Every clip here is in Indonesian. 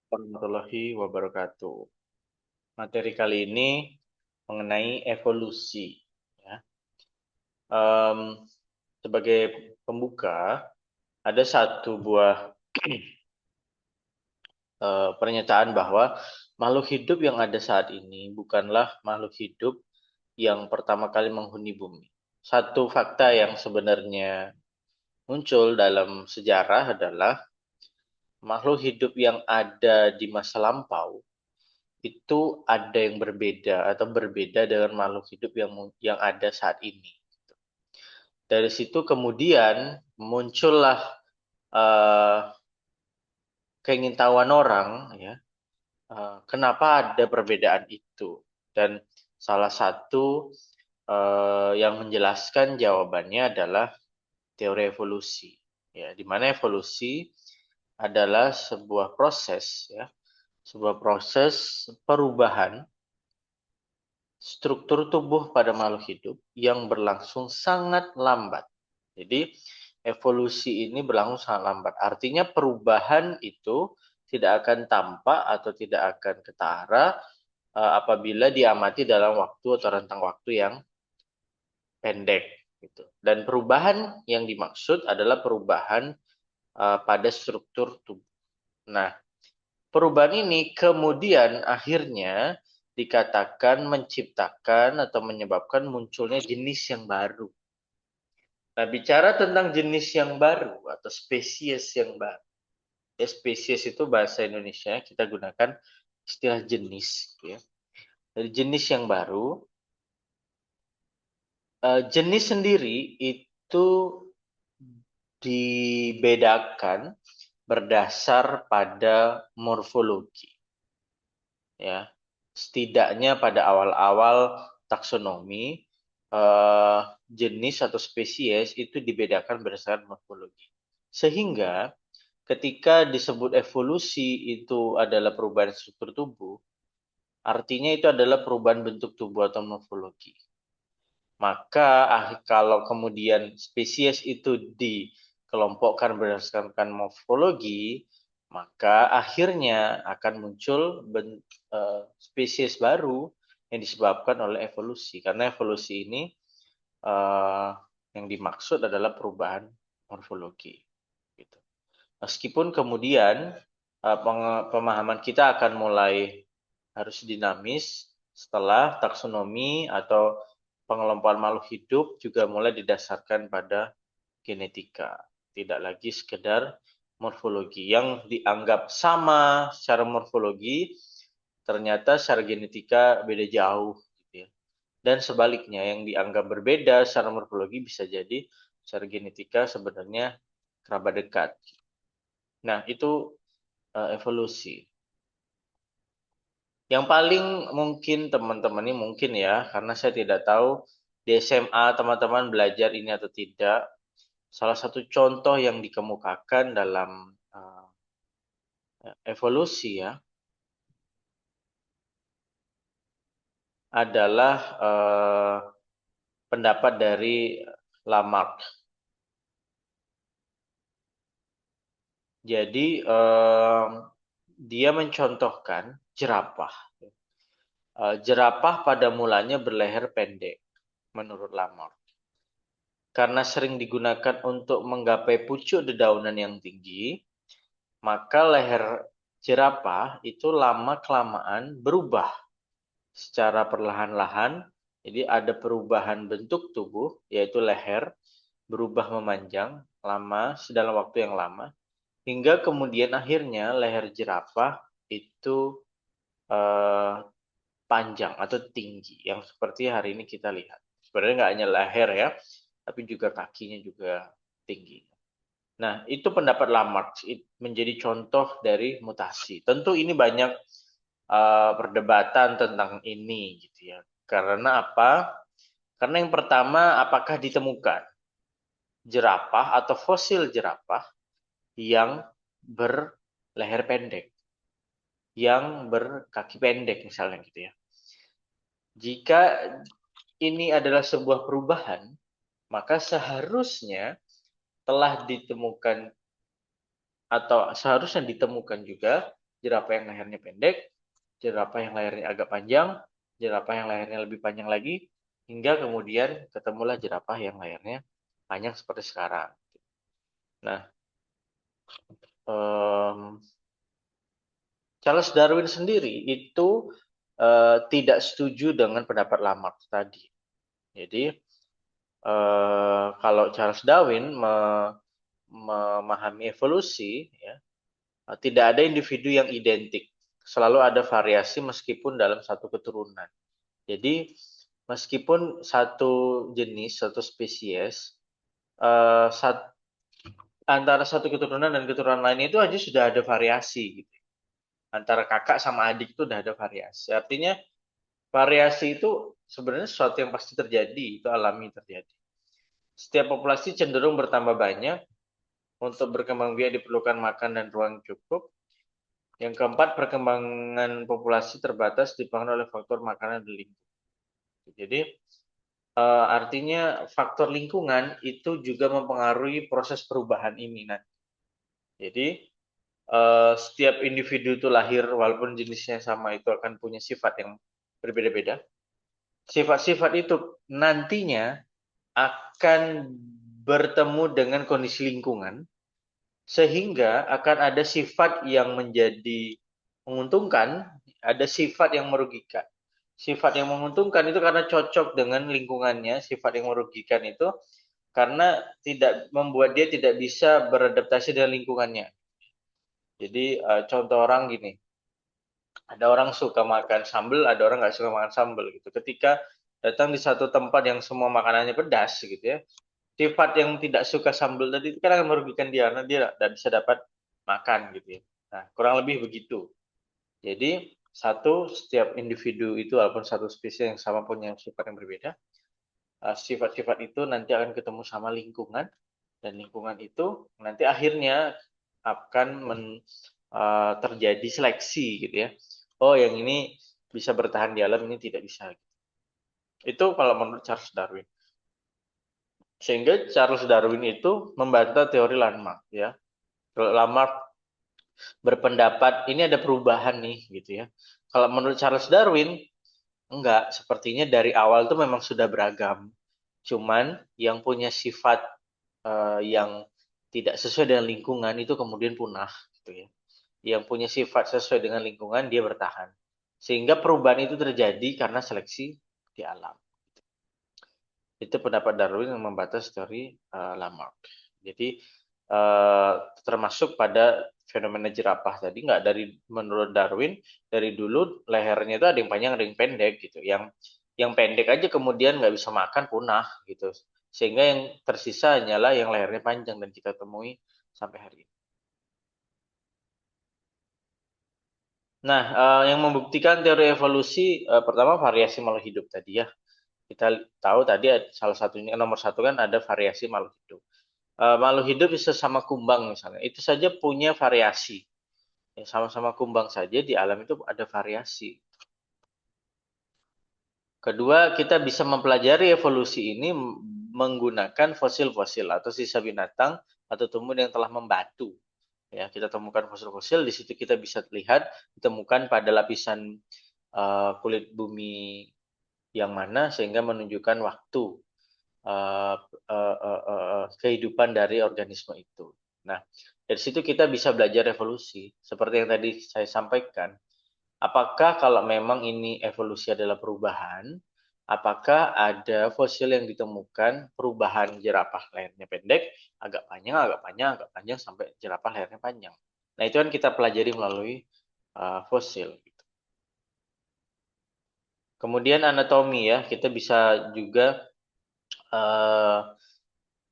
Warahmatullahi wabarakatuh. Materi kali ini mengenai evolusi. Ya. Em, Sebagai pembuka, ada satu buah pernyataan bahwa makhluk hidup yang ada saat ini bukanlah makhluk hidup yang pertama kali menghuni bumi. Satu fakta yang sebenarnya muncul dalam sejarah adalah makhluk hidup yang ada di masa lampau itu ada yang berbeda atau berbeda dengan makhluk hidup yang ada saat ini. Dari situ kemudian muncullah uh, keingintahuan orang, ya, kenapa ada perbedaan itu. Dan salah satu yang menjelaskan jawabannya adalah teori evolusi. Ya, di mana evolusi adalah ya, sebuah proses perubahan struktur tubuh pada makhluk hidup yang berlangsung sangat lambat. Jadi, evolusi ini berlangsung sangat lambat. Artinya perubahan itu tidak akan tampak atau tidak akan ketara apabila diamati dalam waktu atau rentang waktu yang pendek. Gitu. Dan perubahan yang dimaksud adalah perubahan pada struktur tubuh. Nah, perubahan ini kemudian akhirnya dikatakan menciptakan atau menyebabkan munculnya jenis yang baru. Nah, bicara tentang jenis yang baru atau spesies yang baru. Ya, spesies itu bahasa Indonesia kita gunakan istilah jenis. Ya. Dari jenis yang baru, jenis sendiri itu dibedakan berdasar pada morfologi. Ya, setidaknya pada awal-awal taksonomi jenis atau spesies itu dibedakan berdasarkan morfologi. Sehingga ketika disebut evolusi itu adalah perubahan struktur tubuh, artinya itu adalah perubahan bentuk tubuh atau morfologi. Maka kalau kemudian spesies itu dikelompokkan berdasarkan morfologi, maka akhirnya akan muncul spesies baru yang disebabkan oleh evolusi. Karena evolusi ini yang dimaksud adalah perubahan morfologi. Gitu. Meskipun kemudian pemahaman kita akan mulai harus dinamis setelah taksonomi atau pengelompokan makhluk hidup juga mulai didasarkan pada genetika. Tidak lagi sekedar morfologi yang dianggap sama secara morfologi, ternyata secara genetika beda jauh. Gitu ya. Dan sebaliknya, yang dianggap berbeda secara morfologi bisa jadi secara genetika sebenarnya kerabat dekat. Nah, itu evolusi. Yang paling mungkin teman-teman ini mungkin ya, karena saya tidak tahu di SMA teman-teman belajar ini atau tidak. Salah satu contoh yang dikemukakan dalam evolusi ya adalah pendapat dari Lamarck. Jadi dia mencontohkan jerapah. Jerapah pada mulanya berleher pendek menurut Lamarck. Karena sering digunakan untuk menggapai pucuk dedaunan yang tinggi, maka leher jerapah itu lama-kelamaan berubah secara perlahan-lahan. Jadi ada perubahan bentuk tubuh, yaitu leher, berubah memanjang lama dalam waktu yang lama, hingga kemudian akhirnya leher jerapah itu eh, panjang atau tinggi, yang seperti hari ini kita lihat. Sebenarnya nggak hanya leher ya, tapi juga kakinya juga tinggi. Nah, itu pendapat Lamarck menjadi contoh dari mutasi. Tentu ini banyak perdebatan tentang ini gitu ya. Karena apa? Karena yang pertama, apakah ditemukan jerapah atau fosil jerapah yang berleher pendek, yang berkaki pendek misalnya gitu ya. Jika ini adalah sebuah perubahan, maka seharusnya telah ditemukan atau seharusnya ditemukan juga jerapah yang lehernya pendek, jerapah yang lehernya agak panjang, jerapah yang lehernya lebih panjang lagi, hingga kemudian ketemulah jerapah yang lehernya panjang seperti sekarang. Nah, Charles Darwin sendiri itu tidak setuju dengan pendapat Lamarck tadi. Jadi kalau Charles Darwin memahami evolusi, ya, tidak ada individu yang identik. Selalu ada variasi meskipun dalam satu keturunan. Jadi meskipun satu jenis, satu spesies, antara satu keturunan dan keturunan lain itu aja sudah ada variasi gitu. Antara kakak sama adik itu udah ada variasi. Artinya variasi itu sebenarnya sesuatu yang pasti terjadi, itu alami terjadi. Setiap populasi cenderung bertambah banyak. Untuk berkembang biak diperlukan makan dan ruang cukup. Yang keempat, perkembangan populasi terbatas dipengaruhi oleh faktor makanan dan lingkungan. Jadi artinya faktor lingkungan itu juga mempengaruhi proses perubahan ini. Nah, jadi setiap individu itu lahir walaupun jenisnya sama itu akan punya sifat yang berbeda-beda. Sifat-sifat itu nantinya akan bertemu dengan kondisi lingkungan sehingga akan ada sifat yang menjadi menguntungkan, ada sifat yang merugikan. Sifat yang menguntungkan itu karena cocok dengan lingkungannya, sifat yang merugikan itu karena tidak membuat dia tidak bisa beradaptasi dengan lingkungannya. Jadi contoh orang gini, ada orang suka makan sambal, ada orang nggak suka makan sambal gitu. Ketika datang di satu tempat yang semua makanannya pedas gitu ya, sifat yang tidak suka sambal tadi itu kan akan merugikan dia karena dia tidak bisa dapat makan gitu ya. Nah, kurang lebih begitu. Jadi setiap individu itu walaupun satu spesies yang sama punya sifat yang berbeda, sifat-sifat itu nanti akan ketemu sama lingkungan dan lingkungan itu nanti akhirnya akan terjadi seleksi gitu ya. Oh, yang ini bisa bertahan di alam, ini tidak bisa. Itu kalau menurut Charles Darwin. Sehingga Charles Darwin itu membantah teori Lamarck ya. Kalau Lamarck berpendapat ini ada perubahan nih gitu ya. Kalau menurut Charles Darwin enggak, sepertinya dari awal itu memang sudah beragam. Cuman yang punya sifat yang tidak sesuai dengan lingkungan itu kemudian punah gitu ya. Yang punya sifat sesuai dengan lingkungan dia bertahan. Sehingga perubahan itu terjadi karena seleksi di alam. Itu pendapat Darwin yang membatas teori Lamarck. Jadi termasuk pada fenomena jerapah tadi nggak dari menurut Darwin dari dulu lehernya itu ada yang panjang ada yang pendek gitu. Yang pendek aja kemudian nggak bisa makan punah gitu. Sehingga yang tersisa hanyalah yang lehernya panjang dan kita temui sampai hari ini. Nah, yang membuktikan teori evolusi pertama variasi makhluk hidup tadi ya. Kita tahu tadi salah satunya nomor satu kan ada variasi makhluk hidup. Makhluk hidup sesama kumbang misalnya, itu saja punya variasi. Ya, sama-sama kumbang saja di alam itu ada variasi. Kedua, kita bisa mempelajari evolusi ini menggunakan fosil-fosil atau sisa binatang atau tumbuhan yang telah membatu. Ya, kita temukan fosil-fosil, di situ kita bisa lihat ditemukan pada lapisan kulit bumi yang mana sehingga menunjukkan waktu kehidupan dari organisme itu. Nah, dari situ kita bisa belajar evolusi. Seperti yang tadi saya sampaikan, apakah kalau memang ini evolusi adalah perubahan, apakah ada fosil yang ditemukan perubahan jerapah lehernya pendek, agak panjang, agak panjang, agak panjang, sampai jerapah lehernya panjang. Nah, itu kan kita pelajari melalui fosil. Kemudian anatomi ya, kita bisa juga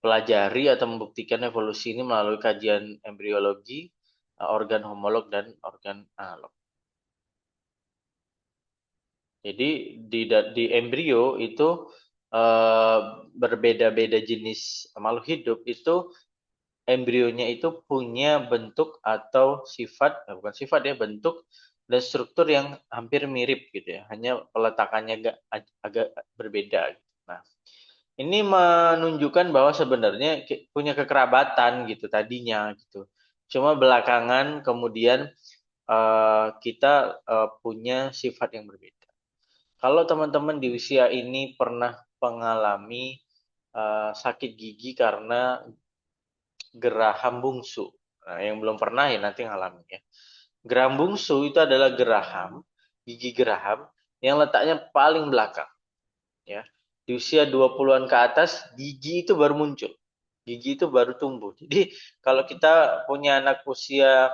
pelajari atau membuktikan evolusi ini melalui kajian embriologi, organ homolog dan organ analog. Jadi di embrio itu berbeda-beda jenis makhluk hidup itu embrionya itu punya bentuk atau sifat, bukan sifat ya, bentuk dan struktur yang hampir mirip gitu ya, hanya peletakannya agak berbeda. Nah, ini menunjukkan bahwa sebenarnya punya kekerabatan gitu tadinya gitu. Cuma belakangan kemudian kita punya sifat yang berbeda. Kalau teman-teman di usia ini pernah mengalami sakit gigi karena geraham bungsu. Nah, yang belum pernah ya nanti ngalamin ya. Geraham bungsu itu adalah geraham, gigi geraham yang letaknya paling belakang ya. Di usia 20-an ke atas gigi itu baru muncul. Gigi itu baru tumbuh. Jadi kalau kita punya anak usia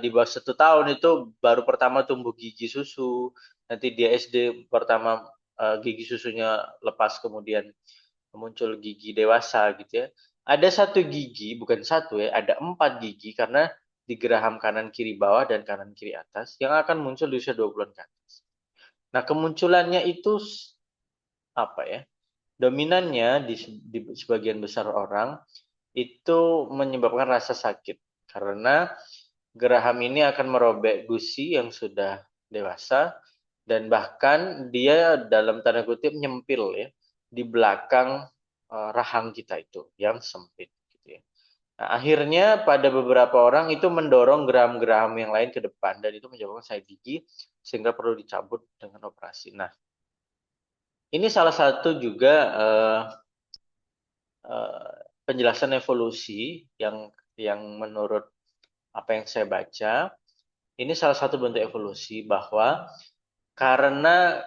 di bawah 1 tahun itu baru pertama tumbuh gigi susu, nanti dia SD pertama gigi susunya lepas kemudian muncul gigi dewasa gitu ya. Ada satu gigi, bukan satu ya, ada 4 gigi karena di geraham kanan kiri bawah dan kanan kiri atas yang akan muncul di usia 20-an ke atas. Nah, kemunculannya itu apa ya? Dominannya di sebagian besar orang itu menyebabkan rasa sakit karena geraham ini akan merobek gusi yang sudah dewasa dan bahkan dia dalam tanda kutip nyempil ya di belakang rahang kita itu yang sempit gitu ya. Nah, akhirnya pada beberapa orang itu mendorong geraham-geraham yang lain ke depan dan itu menyebabkan sakit gigi sehingga perlu dicabut dengan operasi. Nah, ini salah satu juga penjelasan evolusi yang menurut apa yang saya baca, ini salah satu bentuk evolusi bahwa karena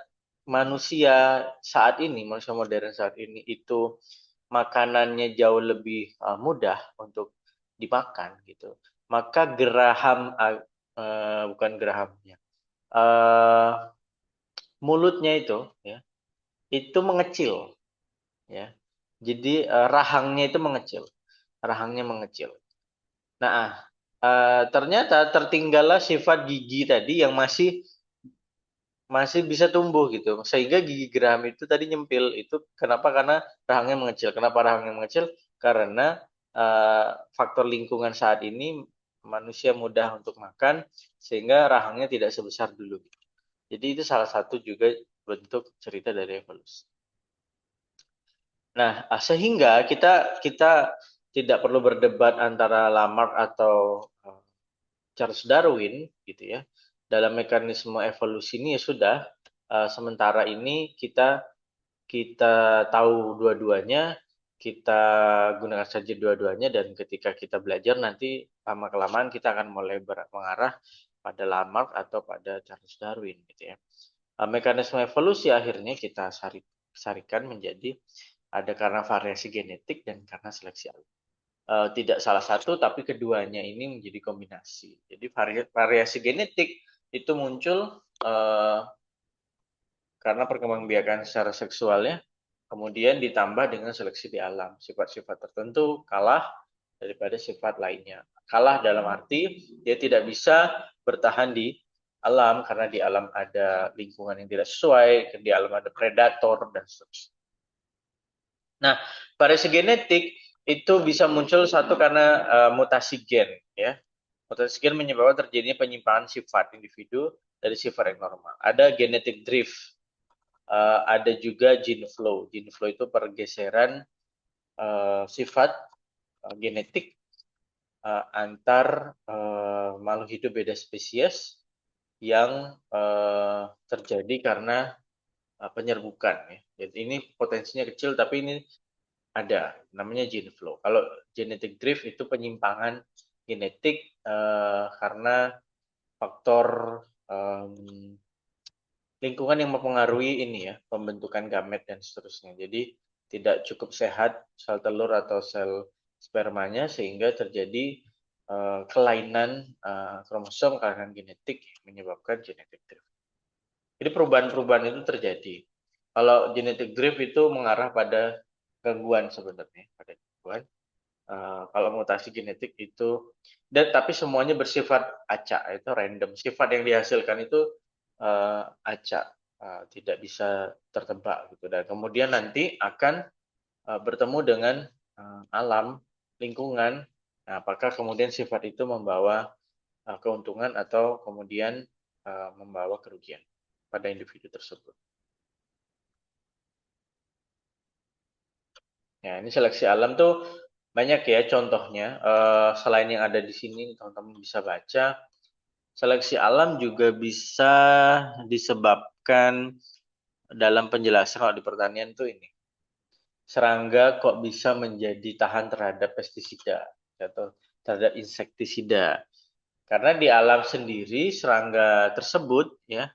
manusia saat ini, manusia modern saat ini itu makanannya jauh lebih mudah untuk dimakan gitu. Maka geraham bukan gerahamnya. Uh, mulutnya itu ya, itu mengecil ya. Jadi rahangnya itu mengecil. Rahangnya mengecil. Nah, ternyata tertinggallah sifat gigi tadi yang masih masih bisa tumbuh gitu. Sehingga gigi geraham itu tadi nyempil. Itu kenapa? Karena rahangnya mengecil. Kenapa rahangnya mengecil? Karena faktor lingkungan saat ini manusia mudah untuk makan sehingga rahangnya tidak sebesar dulu. Jadi itu salah satu juga bentuk cerita dari evolusi. Nah, sehingga kita kita tidak perlu berdebat antara Lamarck atau Charles Darwin gitu ya. Dalam mekanisme evolusi ini ya sudah sementara ini kita kita tahu dua-duanya, kita gunakan saja dua-duanya dan ketika kita belajar nanti lama-kelamaan kita akan mulai mengarah pada Lamarck atau pada Charles Darwin gitu ya. Mekanisme evolusi akhirnya kita sarikan menjadi ada karena variasi genetik dan karena seleksi alam. Tidak salah satu tapi keduanya ini menjadi kombinasi. Jadi variasi genetik itu muncul karena perkembangbiakan secara seksualnya, kemudian ditambah dengan seleksi di alam. Sifat-sifat tertentu kalah daripada sifat lainnya. Kalah dalam arti dia tidak bisa bertahan di alam karena di alam ada lingkungan yang tidak sesuai, di alam ada predator dan seterusnya. Nah, variasi genetik itu bisa muncul satu karena mutasi gen, ya. Mutasi gen menyebabkan terjadinya penyimpangan sifat individu dari sifat yang normal. Ada genetic drift, ada juga gene flow. Gene flow itu pergeseran sifat genetik antar makhluk hidup beda spesies yang terjadi karena penyerbukan. Ya. Jadi ini potensinya kecil, tapi ini ada, namanya gene flow. Kalau genetic drift itu penyimpangan genetik karena faktor lingkungan yang mempengaruhi ini ya, pembentukan gamet dan seterusnya. Jadi tidak cukup sehat sel telur atau sel spermanya sehingga terjadi kelainan kromosom kelainan genetik menyebabkan genetic drift. Jadi perubahan-perubahan itu terjadi. Kalau genetic drift itu mengarah pada gangguan sebenarnya, pada gangguan. Kalau mutasi genetik itu, dan tapi semuanya bersifat acak, itu random. Sifat yang dihasilkan itu acak, tidak bisa tertebak gitu. Dan kemudian nanti akan bertemu dengan alam, lingkungan. Nah, apakah kemudian sifat itu membawa keuntungan atau kemudian membawa kerugian pada individu tersebut. Ya, ini seleksi alam tuh banyak ya contohnya. Selain yang ada di sini, teman-teman bisa baca. Seleksi alam juga bisa disebabkan dalam penjelasan kalau di pertanian tuh ini. Serangga kok bisa menjadi tahan terhadap pestisida atau terhadap insektisida. Karena di alam sendiri serangga tersebut ya,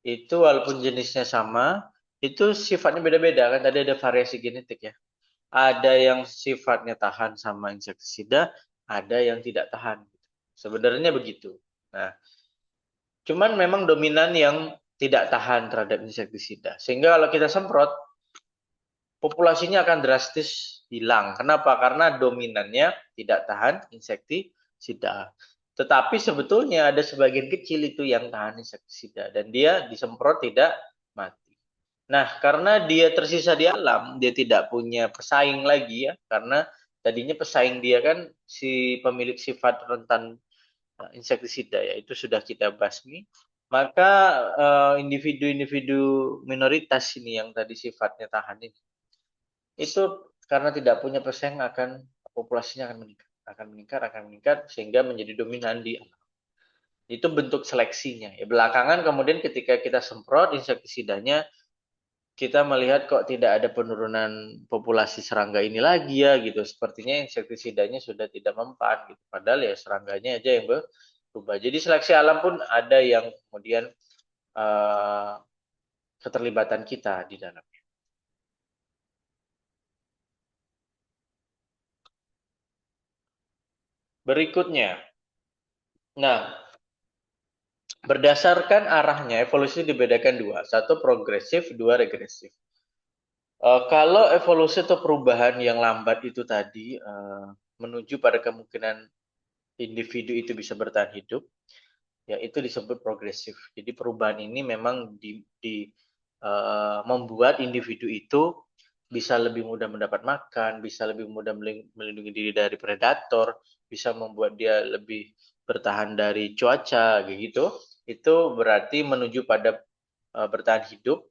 itu walaupun jenisnya sama, itu sifatnya beda-beda kan, tadi ada variasi genetik ya. Ada yang sifatnya tahan sama insektisida, ada yang tidak tahan. Sebenarnya begitu. Nah, cuman memang dominan yang tidak tahan terhadap insektisida. Sehingga kalau kita semprot, populasinya akan drastis hilang. Kenapa? Karena dominannya tidak tahan insektisida. Tetapi sebetulnya ada sebagian kecil itu yang tahan insektisida dan dia disemprot tidak mati. Nah, karena dia tersisa di alam, dia tidak punya pesaing lagi ya, karena tadinya pesaing dia kan si pemilik sifat rentan insektisida ya, itu sudah kita basmi. Maka individu-individu minoritas ini yang tadi sifatnya tahan ini, itu karena tidak punya pesaing akan populasinya akan meningkat sehingga menjadi dominan di alam. Itu bentuk seleksinya. Ya, belakangan kemudian ketika kita semprot insektisidanya, kita melihat kok tidak ada penurunan populasi serangga ini lagi ya gitu. Sepertinya insektisidanya sudah tidak mempan gitu. Padahal ya serangganya aja yang berubah. Jadi seleksi alam pun ada yang kemudian keterlibatan kita di dalamnya. Berikutnya, nah berdasarkan arahnya evolusi dibedakan dua, satu progresif, dua regresif. Kalau evolusi atau perubahan yang lambat itu tadi menuju pada kemungkinan individu itu bisa bertahan hidup, ya itu disebut progresif. Jadi perubahan ini memang membuat individu itu bisa lebih mudah mendapat makan, bisa lebih mudah melindungi diri dari predator, bisa membuat dia lebih bertahan dari cuaca, gitu. Itu berarti menuju pada bertahan hidup,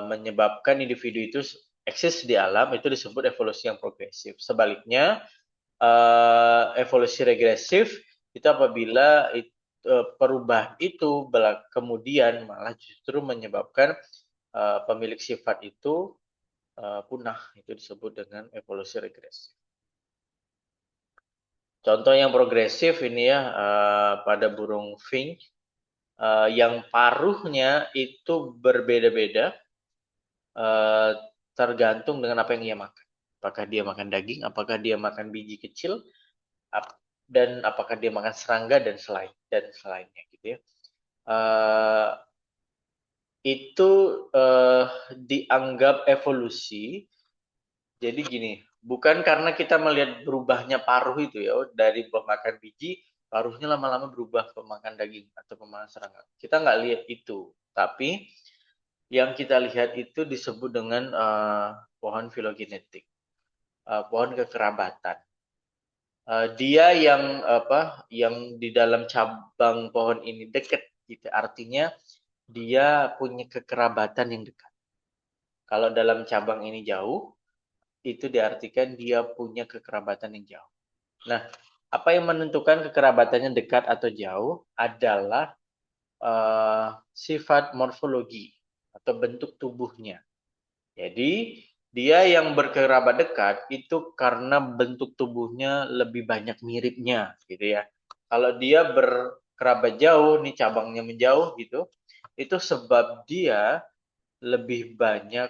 menyebabkan individu itu eksis di alam, itu disebut evolusi yang progresif. Sebaliknya, evolusi regresif itu apabila perubahan itu kemudian malah justru menyebabkan pemilik sifat itu punah. Itu disebut dengan evolusi regresif. Contoh yang progresif ini ya pada burung finch yang paruhnya itu berbeda-beda tergantung dengan apa yang ia makan. Apakah dia makan daging, apakah dia makan biji kecil, dan apakah dia makan serangga dan selainnya gitu ya. Itu dianggap evolusi. Jadi gini, bukan karena kita melihat berubahnya paruh itu ya, dari pemakan biji, paruhnya lama-lama berubah pemakan daging atau pemakan serangga. Kita nggak lihat itu, tapi yang kita lihat itu disebut dengan pohon filogenetik, pohon kekerabatan. Dia yang di dalam cabang pohon ini dekat, gitu. Artinya dia punya kekerabatan yang dekat. Kalau dalam cabang ini jauh, itu diartikan dia punya kekerabatan yang jauh. Nah, apa yang menentukan kekerabatannya dekat atau jauh adalah sifat morfologi atau bentuk tubuhnya. Jadi, dia yang berkerabat dekat itu karena bentuk tubuhnya lebih banyak miripnya, gitu ya. Kalau dia berkerabat jauh, nih cabangnya menjauh gitu, itu sebab dia lebih banyak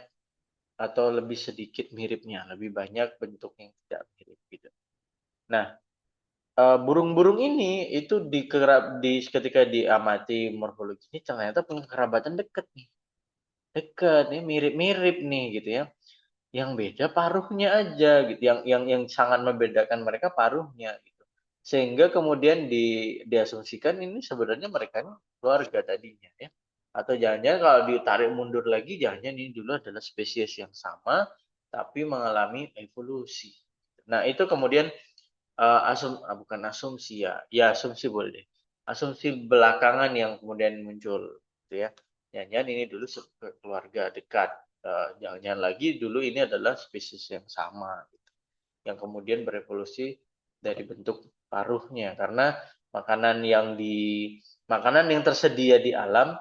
atau lebih sedikit miripnya, lebih banyak bentuk yang tidak mirip gitu. Nah, burung-burung ini itu ketika diamati morfologi ini ternyata punya kerabatan dekat nih. Dekat nih, mirip-mirip nih gitu ya. Yang beda paruhnya aja gitu. Yang sangat membedakan mereka paruhnya gitu. Sehingga kemudian diasumsikan ini sebenarnya mereka keluarga tadinya ya. Atau jangan-jangan kalau ditarik mundur lagi, jangan-jangan ini dulu adalah spesies yang sama tapi mengalami evolusi. Nah, itu kemudian bukan asumsi ya. Ya, asumsi boleh deh. Asumsi belakangan yang kemudian muncul gitu ya. Jangan-jangan ini dulu keluarga dekat. Jangan-jangan lagi dulu ini adalah spesies yang sama gitu. Yang kemudian berevolusi dari bentuk paruhnya karena Makanan yang tersedia di alam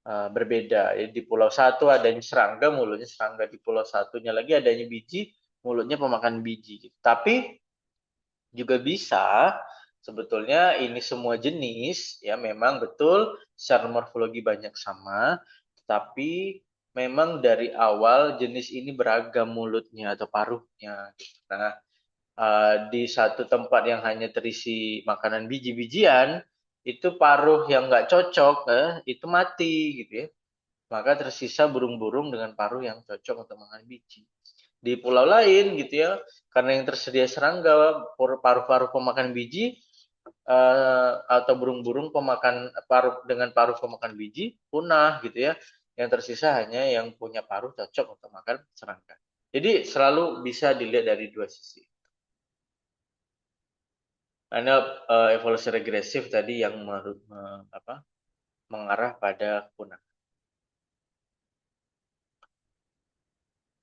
berbeda. Di pulau satu adanya serangga, mulutnya serangga. Di pulau satunya lagi adanya biji, mulutnya pemakan biji. Tapi juga bisa sebetulnya ini semua jenis ya memang betul secara morfologi banyak sama, tapi memang dari awal jenis ini beragam mulutnya atau paruhnya. Nah, di satu tempat yang hanya terisi makanan biji-bijian, itu paruh yang nggak cocok, itu mati gitu ya. Maka tersisa burung-burung dengan paruh yang cocok untuk makan biji. Di pulau lain gitu ya, karena yang tersedia serangga, paruh-paruh pemakan biji, atau burung-burung pemakan paruh dengan paruh pemakan biji punah gitu ya. Yang tersisa hanya yang punya paruh cocok untuk makan serangga. Jadi selalu bisa dilihat dari dua sisi. Karena evolusi regresif tadi yang mengarah pada punah.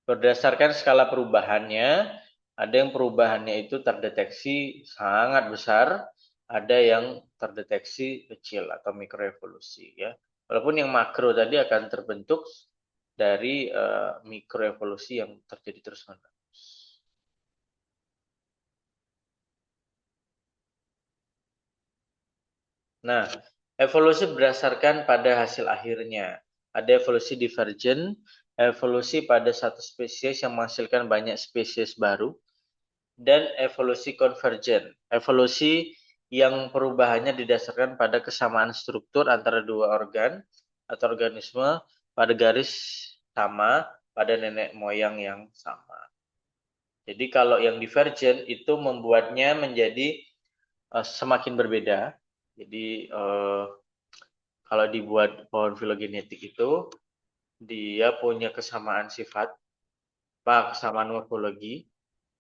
Berdasarkan skala perubahannya, ada yang perubahannya itu terdeteksi sangat besar, ada yang terdeteksi kecil atau mikroevolusi ya. Walaupun yang makro tadi akan terbentuk dari mikroevolusi yang terjadi terus-menerus. Nah, evolusi berdasarkan pada hasil akhirnya. Ada evolusi divergen, evolusi pada satu spesies yang menghasilkan banyak spesies baru, dan evolusi konvergen. Evolusi yang perubahannya didasarkan pada kesamaan struktur antara dua organ atau organisme pada garis sama pada nenek moyang yang sama. Jadi kalau yang divergen itu membuatnya menjadi semakin berbeda. Jadi kalau dibuat pohon filogenetik itu dia punya kesamaan sifat, kesamaan morfologi,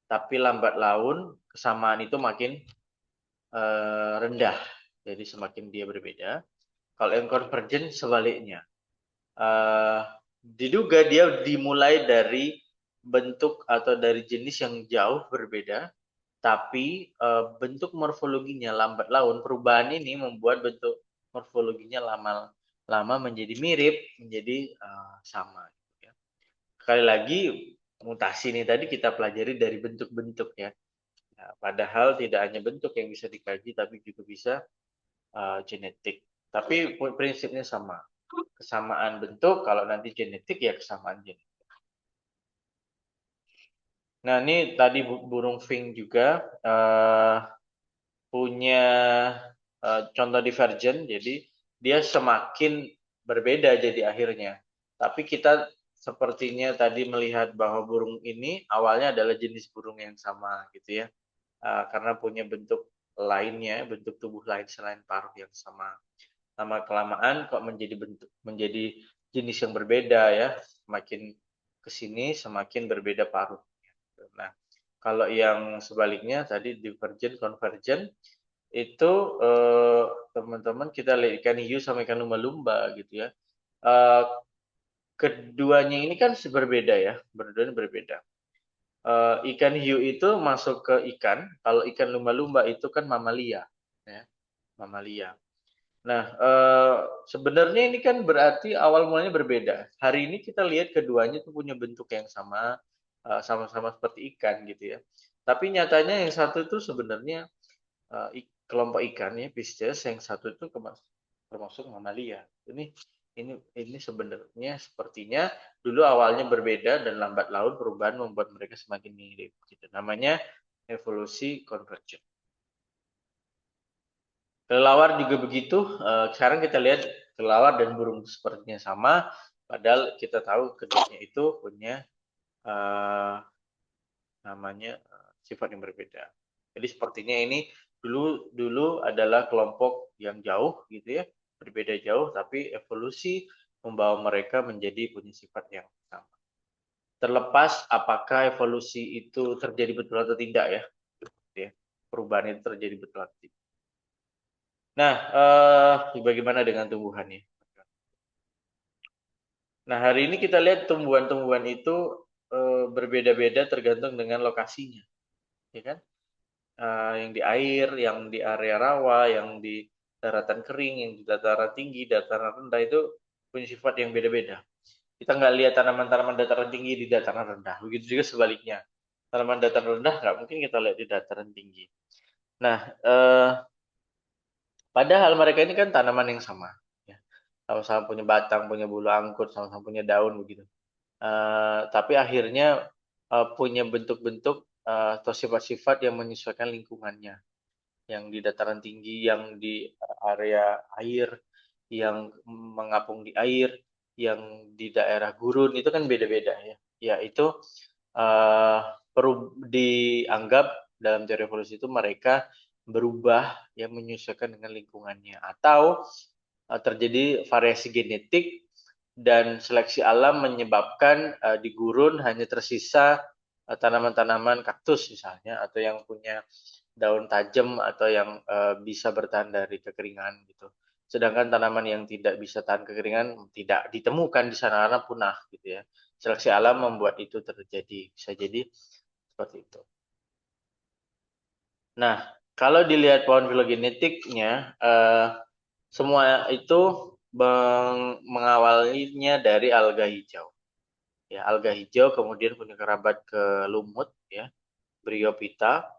tapi lambat laun kesamaan itu makin rendah. Jadi semakin dia berbeda. Kalau yang konvergen sebaliknya. Diduga dia dimulai dari bentuk atau dari jenis yang jauh berbeda, tapi bentuk morfologinya lambat laun. Perubahan ini membuat bentuk morfologinya lama menjadi mirip, menjadi sama. Sekali lagi, mutasi ini tadi kita pelajari dari bentuk-bentuk ya. Nah, padahal tidak hanya bentuk yang bisa dikaji, tapi juga bisa genetik. Tapi prinsipnya sama. Kesamaan bentuk, kalau nanti genetik ya kesamaan genetik. Nah, ini tadi burung Fink juga punya contoh divergen, jadi dia semakin berbeda jadi akhirnya. Tapi kita sepertinya tadi melihat bahwa burung ini awalnya adalah jenis burung yang sama gitu ya. Karena punya bentuk lainnya, bentuk tubuh lain selain paruh yang sama. Lama kelamaan kok menjadi jenis yang berbeda ya. Semakin kesini semakin berbeda paruh. Nah, kalau yang sebaliknya tadi divergen, konvergen itu teman-teman kita lihat ikan hiu sama ikan lumba-lumba gitu ya. Keduanya ini kan berbeda ya, berdua berbeda. Ikan hiu itu masuk ke ikan, kalau ikan lumba-lumba itu kan mamalia, ya, mamalia. Nah, sebenarnya ini kan berarti awal mulanya berbeda. Hari ini kita lihat keduanya tuh punya bentuk yang sama, sama-sama seperti ikan gitu ya. Tapi nyatanya yang satu itu sebenarnya kelompok ikan ya, Pisces, yang satu itu termasuk mamalia. Ini sebenarnya sepertinya dulu awalnya berbeda dan lambat laun perubahan membuat mereka semakin mirip. Gitu. Namanya evolusi konvergen. Kelelawar juga begitu. Sekarang kita lihat kelelawar dan burung sepertinya sama, padahal kita tahu keduanya itu punya namanya sifat yang berbeda. Jadi sepertinya ini dulu adalah kelompok yang jauh gitu ya, berbeda jauh, tapi evolusi membawa mereka menjadi punya sifat yang sama. Terlepas apakah evolusi itu terjadi betul atau tidak ya, perubahan itu terjadi betul atau tidak. Nah, bagaimana dengan tumbuhannya? Nah, hari ini kita lihat tumbuhan-tumbuhan itu berbeda-beda tergantung dengan lokasinya, ya kan? yang di air, yang di area rawa, yang di daratan kering, yang di dataran tinggi, dataran rendah itu punya sifat yang beda-beda. Kita nggak lihat tanaman-tanaman dataran tinggi di dataran rendah. Begitu juga sebaliknya. Tanaman dataran rendah nggak mungkin kita lihat di dataran tinggi. Nah, padahal mereka ini kan tanaman yang sama. Ya. Sama-sama punya batang, punya bulu angkut, sama-sama punya daun begitu. Tapi akhirnya punya bentuk-bentuk atau sifat-sifat yang menyesuaikan lingkungannya. Yang di dataran tinggi, yang di area air, yang mengapung di air, yang di daerah gurun itu kan beda-beda ya. Ya itu perlu dianggap dalam teori evolusi itu mereka berubah yang menyesuaikan dengan lingkungannya atau terjadi variasi genetik dan seleksi alam menyebabkan di gurun hanya tersisa tanaman-tanaman kaktus misalnya atau yang punya daun tajam atau yang bisa bertahan dari kekeringan gitu. Sedangkan tanaman yang tidak bisa tahan kekeringan tidak ditemukan di sana karena punah gitu ya. Seleksi alam membuat itu terjadi. Bisa jadi seperti itu. Nah, kalau dilihat pohon filogenetiknya, semua itu mengawalinya dari alga hijau. Ya, alga hijau kemudian punya kerabat ke lumut, ya, Bryophyta,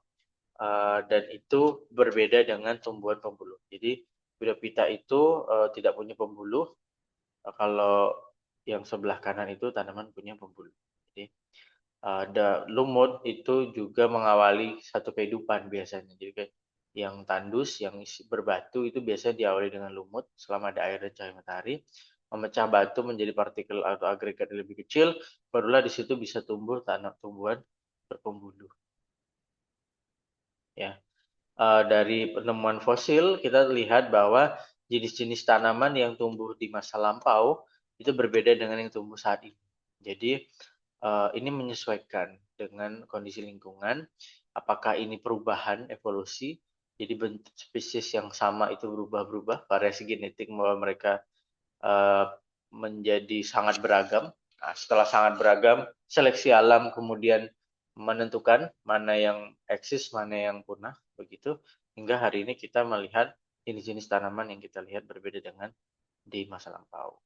dan itu berbeda dengan tumbuhan pembuluh. Jadi Bryophyta itu tidak punya pembuluh. Kalau yang sebelah kanan itu tanaman punya pembuluh. Jadi lumut itu juga mengawali satu kehidupan biasanya. Jadi kayak yang tandus, yang berbatu itu biasanya diawali dengan lumut selama ada air dan cahaya matahari. Memecah batu menjadi partikel atau agregat yang lebih kecil, barulah di situ bisa tumbuh tumbuhan berpembuluh. Ya, dari penemuan fosil kita lihat bahwa jenis-jenis tanaman yang tumbuh di masa lampau itu berbeda dengan yang tumbuh saat ini. Jadi ini menyesuaikan dengan kondisi lingkungan. Apakah ini perubahan evolusi? Jadi bentuk spesies yang sama itu berubah-berubah, variasi genetik bahwa mereka uh, menjadi sangat beragam. Nah, setelah sangat beragam, seleksi alam kemudian menentukan mana yang eksis, mana yang punah, begitu. Hingga hari ini kita melihat jenis-jenis tanaman yang kita lihat berbeda dengan di masa lampau.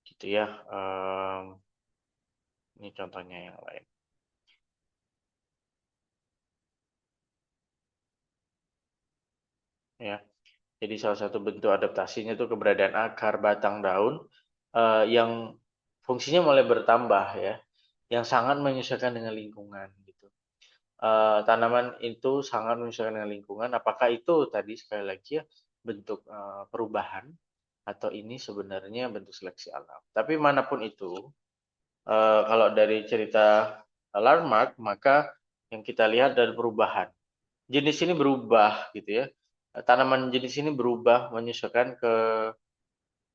Gitu ya. Ini contohnya yang lain. Ya. Jadi salah satu bentuk adaptasinya itu keberadaan akar, batang, daun yang fungsinya mulai bertambah ya, yang sangat menyesuaikan dengan lingkungan gitu. Tanaman itu sangat menyesuaikan dengan lingkungan. Apakah itu tadi sekali lagi ya bentuk perubahan atau ini sebenarnya bentuk seleksi alam. Tapi manapun itu, kalau dari cerita Lamarck maka yang kita lihat dari perubahan. Jenis ini berubah gitu ya. Tanaman jenis ini berubah menyesuaikan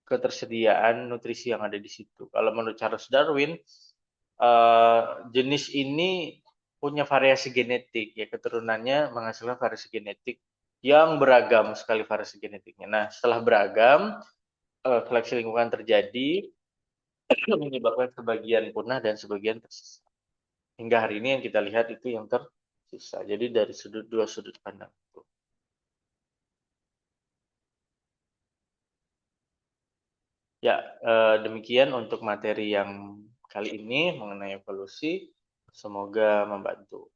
ketersediaan nutrisi yang ada di situ. Kalau menurut Charles Darwin, jenis ini punya variasi genetik, ya keturunannya menghasilkan variasi genetik yang beragam sekali variasi genetiknya. Nah, setelah beragam, seleksi lingkungan terjadi, menyebabkan sebagian punah dan sebagian tersisa. Hingga hari ini yang kita lihat itu yang tersisa. Jadi dari dua sudut pandang itu. Ya, demikian untuk materi yang kali ini mengenai evolusi. Semoga membantu.